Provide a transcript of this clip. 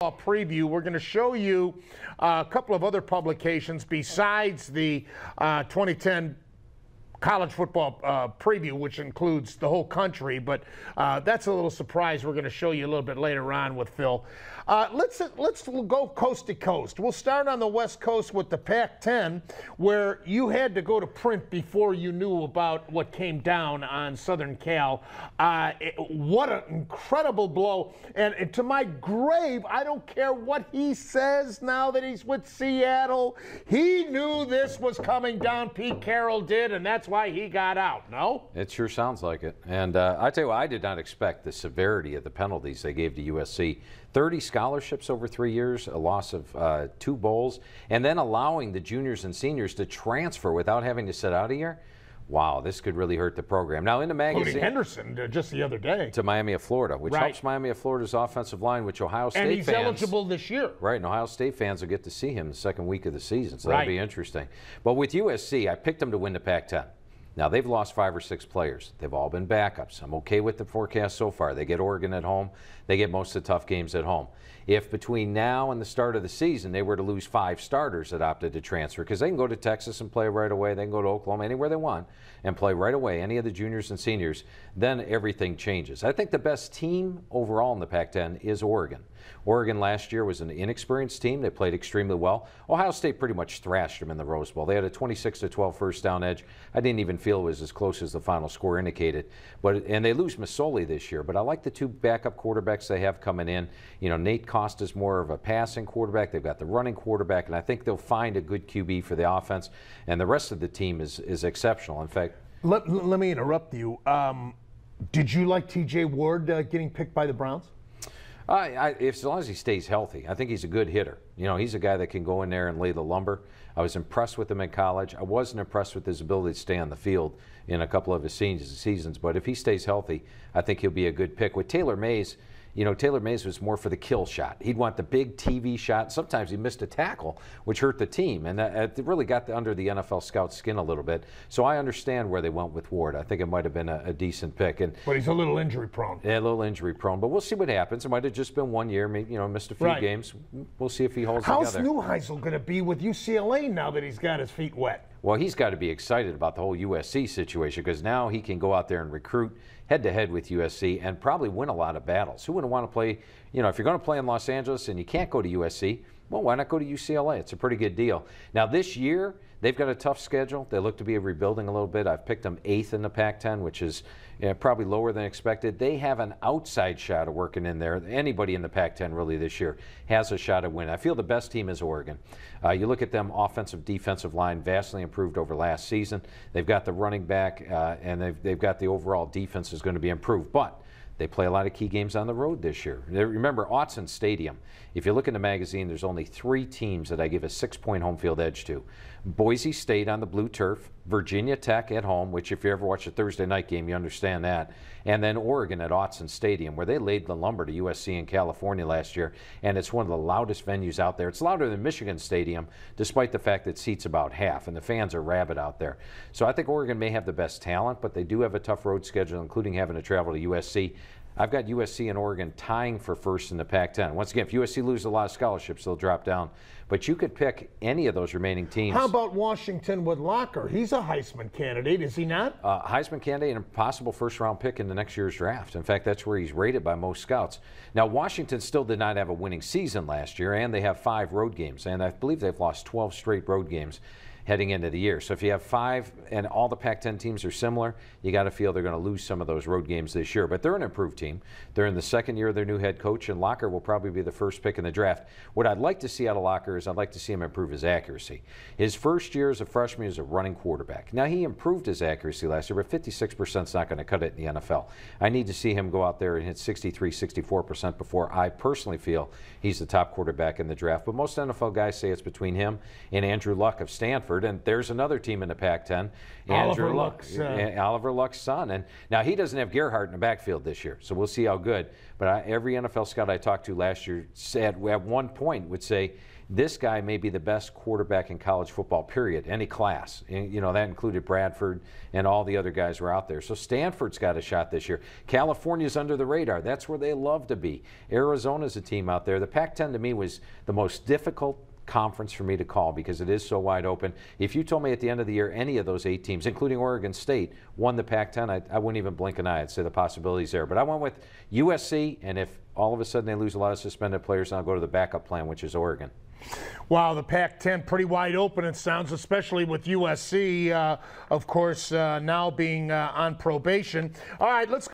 Preview. We're going to show you a couple of other publications besides the 2010 college football preview, which includes the whole country, but that's a little surprise we're going to show you a little bit later on with Phil. Let's go coast to coast. We'll start on the West Coast with the Pac-10, where you had to go to print before you knew about what came down on Southern Cal. What an incredible blow. And to my grave, I don't care what he says now that he's with Seattle. He knew this was coming down. Pete Carroll did, and that's why he got out. No? It sure sounds like it. And I tell you what, I did not expect the severity of the penalties they gave to USC. 30 scholarships over 3 years, a loss of 2 bowls, and then allowing the juniors and seniors to transfer without having to sit out a year. Wow, this could really hurt the program. Now, in the magazine, including Henderson just the other day to Miami of Florida, which helps Miami of Florida's offensive line, which Ohio State fans. And he's eligible this year. Right, and Ohio State fans will get to see him the second week of the season, so that'll be interesting. But with USC, I picked them to win the Pac-10. Now, they've lost 5 or 6 players. They've all been backups. I'm okay with the forecast so far. They get Oregon at home. They get most of the tough games at home. If between now and the start of the season they were to lose 5 starters that opted to transfer, because they can go to Texas and play right away, they can go to Oklahoma, anywhere they want, and play right away, any of the juniors and seniors, then everything changes. I think the best team overall in the Pac-10 is Oregon. Oregon last year was an inexperienced team. They played extremely well. Ohio State pretty much thrashed them in the Rose Bowl. They had a 26-12 first down edge. I didn't even feel it was as close as the final score indicated. And they lose Masoli this year. But I like the 2 backup quarterbacks they have coming in. You know, Nate Costa's more of a passing quarterback. They've got the running quarterback, and I think they'll find a good QB for the offense. And the rest of the team is exceptional. In fact, let me interrupt you. Did you like T.J. Ward getting picked by the Browns? As long as he stays healthy, I think he's a good hitter. You know, he's a guy that can go in there and lay the lumber. I was impressed with him in college. I wasn't impressed with his ability to stay on the field in a couple of his seasons. But if he stays healthy, I think he'll be a good pick. With Taylor Mays, you know, Taylor Mays was more for the kill shot. He'd want the big TV shot. Sometimes he missed a tackle, which hurt the team. And it really got under the NFL scout's skin a little bit. So I understand where they went with Ward. I think it might have been a decent pick. But he's a little injury prone. Yeah, a little injury prone. But we'll see what happens. It might have just been 1 year. Maybe, you know, missed a few games. We'll see if he holds together. How's Neuheisel going to be with UCLA now that he's got his feet wet? Well, he's got to be excited about the whole USC situation, because now he can go out there and recruit head-to-head with USC and probably win a lot of battles. Who wouldn't want to play, you know, if you're going to play in Los Angeles and you can't go to USC, well, why not go to UCLA? It's a pretty good deal. Now, this year, they've got a tough schedule. They look to be rebuilding a little bit. I've picked them 8th in the Pac-10, which is probably lower than expected. They have an outside shot of working in there. Anybody in the Pac-10 really this year has a shot at winning. I feel the best team is Oregon. You look at them, offensive, defensive line vastly improved over last season. They've got the running back, and they've got the overall defense is going to be improved. But they play a lot of key games on the road this year. Remember, Autzen Stadium, if you look in the magazine, there's only 3 teams that I give a 6-point home field edge to. Boise State on the blue turf, Virginia Tech at home, which if you ever watch a Thursday night game, you understand that, and then Oregon at Autzen Stadium, where they laid the lumber to USC in California last year, and it's one of the loudest venues out there. It's louder than Michigan Stadium, despite the fact that seats about half, and the fans are rabid out there. So I think Oregon may have the best talent, but they do have a tough road schedule, including having to travel to USC. I've got USC and Oregon tying for first in the Pac-10. Once again, if USC loses a lot of scholarships, they'll drop down. But you could pick any of those remaining teams. How about Washington with Locker? He's a Heisman candidate, is he not? Heisman candidate and a possible first-round pick in the next year's draft. In fact, that's where he's rated by most scouts. Now, Washington still did not have a winning season last year, and they have 5 road games. And I believe they've lost 12 straight road games heading into the year. So if you have 5 and all the Pac-10 teams are similar, you got to feel they're going to lose some of those road games this year. But they're an improved team. They're in the 2nd year of their new head coach, and Locker will probably be the first pick in the draft. What I'd like to see out of Locker is I'd like to see him improve his accuracy. His first year as a freshman is a running quarterback. Now, he improved his accuracy last year, but 56% is not going to cut it in the NFL. I need to see him go out there and hit 63, 64% before I personally feel he's the top quarterback in the draft. But most NFL guys say it's between him and Andrew Luck of Stanford. Stanford, and there's another team in the Pac-10, Oliver Andrew Luck's Luck's son. And now he doesn't have Gerhardt in the backfield this year, so we'll see how good. But every NFL scout I talked to last year said at one point would say, this guy may be the best quarterback in college football, period, any class. And, you know, that included Bradford and all the other guys were out there. So Stanford's got a shot this year. California's under the radar. That's where they love to be. Arizona's a team out there. The Pac-10 to me was the most difficult conference for me to call because it is so wide open. If you told me at the end of the year any of those 8 teams, including Oregon State, won the Pac-10, I wouldn't even blink an eye. I'd say the possibilities there. But I went with USC, and if all of a sudden they lose a lot of suspended players, then I'll go to the backup plan, which is Oregon. Wow, the Pac-10 pretty wide open, it sounds, especially with USC, of course, now being on probation. All right, let's